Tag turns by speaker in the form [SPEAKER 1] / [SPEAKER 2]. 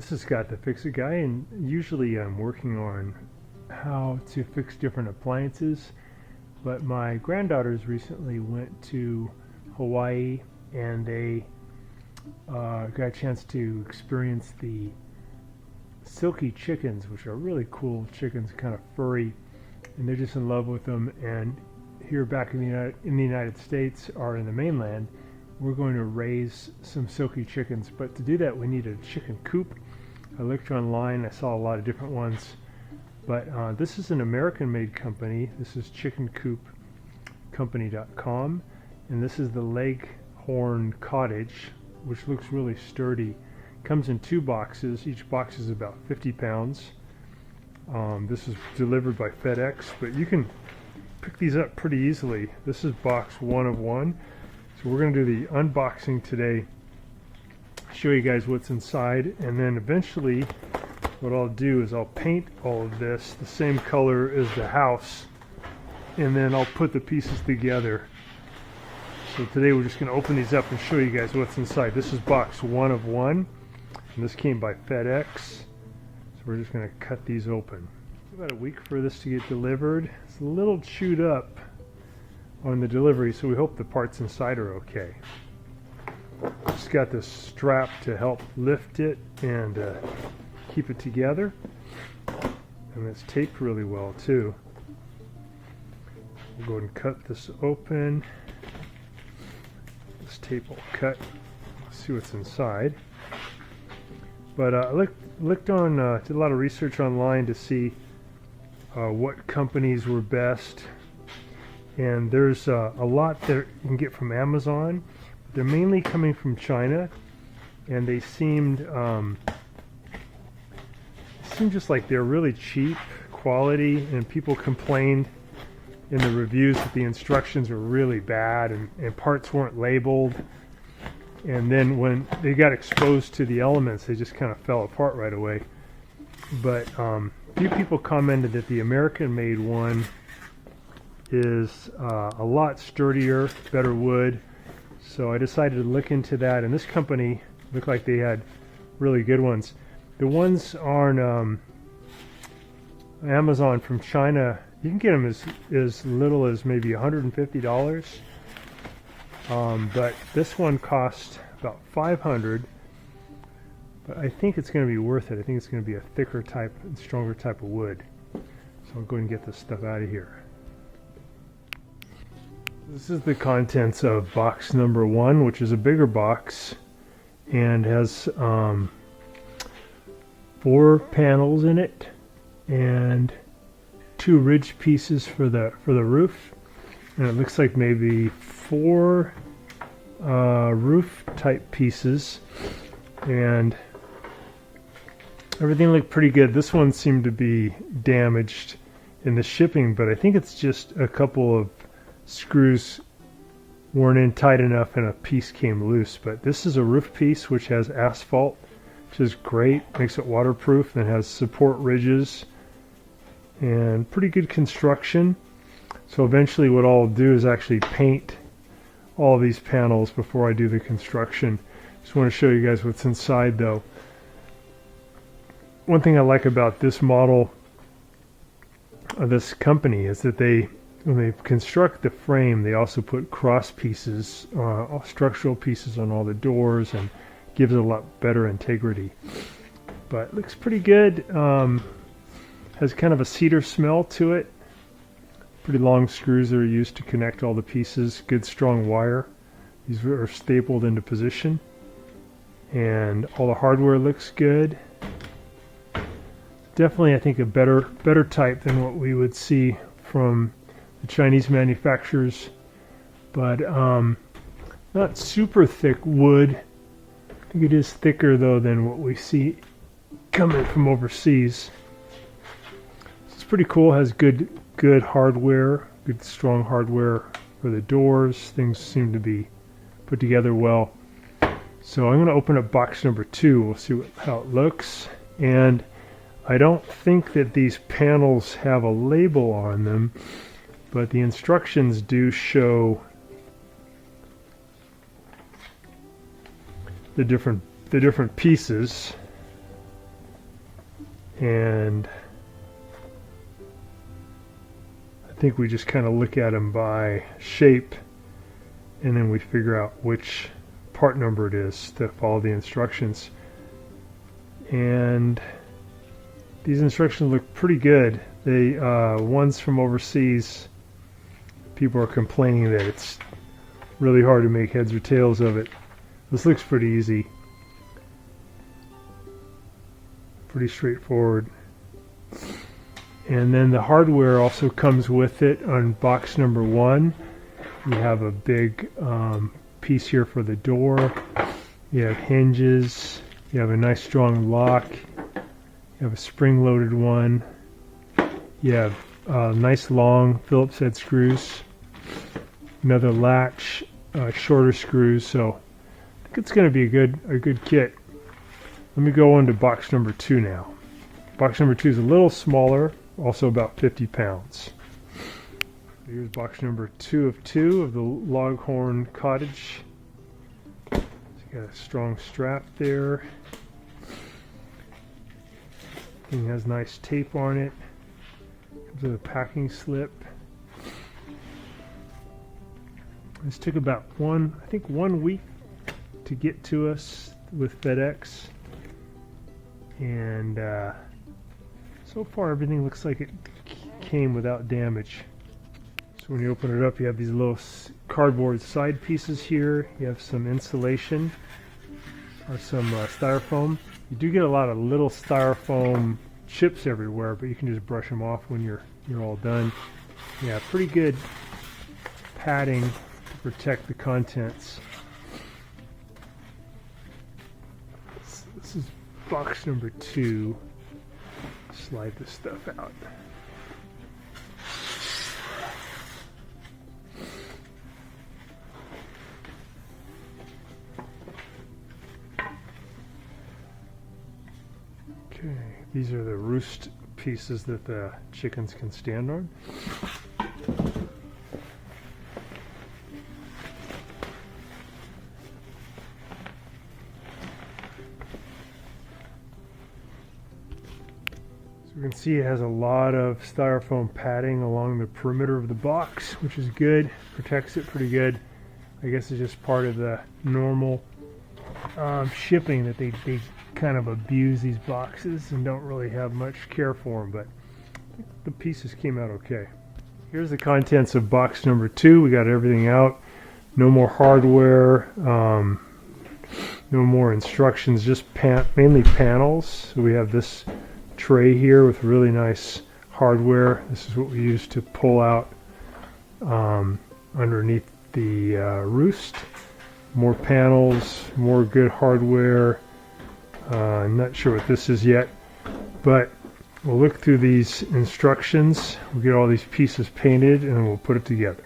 [SPEAKER 1] This is Scott, the Fix-It Guy, and usually I'm working on how to fix different appliances, but my granddaughters recently went to Hawaii and they got a chance to experience the silky chickens, which are really cool chickens, kind of furry, and they're just in love with them. And here back in the United States, or in the mainland, we're going to raise some silky chickens, but to do that we need a chicken coop. I looked online, I saw a lot of different ones, but this is an American-made company. This is chickencoopcompany.com, and this is the Leghorn Cottage, which looks really sturdy. Comes in 2 boxes. Each box is about 50 pounds. This is delivered by FedEx, but you can pick these up pretty easily. This is box 1 of 1. So we're going to do the unboxing today, show you guys what's inside, and then eventually what I'll do is I'll paint all of this the same color as the house, and then I'll put the pieces together. So today we're just going to open these up and show you guys what's inside. This is box 1 of 1, and this came by FedEx. So we're just going to cut these open. It's about a week for this to get delivered. It's a little chewed up on the delivery, so we hope the parts inside are okay. Just got this strap to help lift it and keep it together, and it's taped really well too. We'll go ahead and cut this open. This tape will cut. Let's see what's inside. But I looked on, did a lot of research online to see what companies were best. And there's a lot that you can get from Amazon. They're mainly coming from China, and they seemed just like they're really cheap quality, and people complained in the reviews that the instructions were really bad and parts weren't labeled. And then when they got exposed to the elements, they just kind of fell apart right away. But a few people commented that the American-made one is a lot sturdier, better wood. So I decided to look into that, and this company looked like they had really good ones. The ones on Amazon from China, you can get them as little as maybe $150, but this one cost about $500. But I think it's going to be worth it. I think it's going to be a thicker type and stronger type of wood. So I'll go ahead and get this stuff out of here. This is the contents of box number 1, which is a bigger box and has 4 panels in it and 2 ridge pieces for the roof, and it looks like maybe 4 roof type pieces, and everything looked pretty good. This one seemed to be damaged in the shipping, but I think it's just a couple of screws worn in tight enough and a piece came loose. But this is a roof piece which has asphalt, which is great, makes it waterproof, and has support ridges and pretty good construction. So eventually what I'll do is actually paint all these panels before I do the construction. Just want to show you guys what's inside though. One thing I like about this model of this company is that when they construct the frame, they also put cross pieces, structural pieces on all the doors, and gives it a lot better integrity. But it looks pretty good. Has kind of a cedar smell to it. Pretty long screws that are used to connect all the pieces. Good strong wire. These are stapled into position. And all the hardware looks good. Definitely, I think, a better type than what we would see from the Chinese manufacturers, but not super thick wood. I think it is thicker though than what we see coming from overseas. It's pretty cool. Has good hardware, good strong hardware for the doors. Things seem to be put together well. So I'm going to open up box number 2. We'll see how it looks. And I don't think that these panels have a label on them, but the instructions do show the different pieces. and I think we just kind of look at them by shape, and then we figure out which part number it is to follow the instructions. And these instructions look pretty good. They ones from overseas, people are complaining that it's really hard to make heads or tails of it. This looks pretty easy, pretty straightforward. And then the hardware also comes with it on box number 1. You have a big piece here for the door. You have hinges. You have a nice strong lock. You have a spring-loaded one. You have nice long Phillips head screws. Another latch, shorter screws. So I think it's going to be a good kit. Let me go on to box number 2 now. Box number 2 is a little smaller, also about 50 pounds. Here's box number 2 of 2 of the Longhorn Cottage. It's got a strong strap there. Thing has nice tape on it. Comes with a packing slip. This took about I think 1 week to get to us with FedEx. And so far everything looks like it came without damage. So when you open it up, you have these little cardboard side pieces here. You have some insulation or some styrofoam. You do get a lot of little styrofoam chips everywhere, but you can just brush them off when you're all done. Yeah, pretty good padding to protect the contents. This is box number 2. Slide this stuff out. Okay, these are the roost pieces that the chickens can stand on. You can see it has a lot of styrofoam padding along the perimeter of the box, which is good. Protects it pretty good. I guess it's just part of the normal shipping that they kind of abuse these boxes and don't really have much care for them, but I think the pieces came out okay. Here's the contents of box number 2. We got everything out. No more hardware, no more instructions, just mainly panels. So we have this tray here with really nice hardware. This is what we use to pull out underneath the roost. More panels, more good hardware. I'm not sure what this is yet, but we'll look through these instructions. We'll get all these pieces painted and we'll put it together.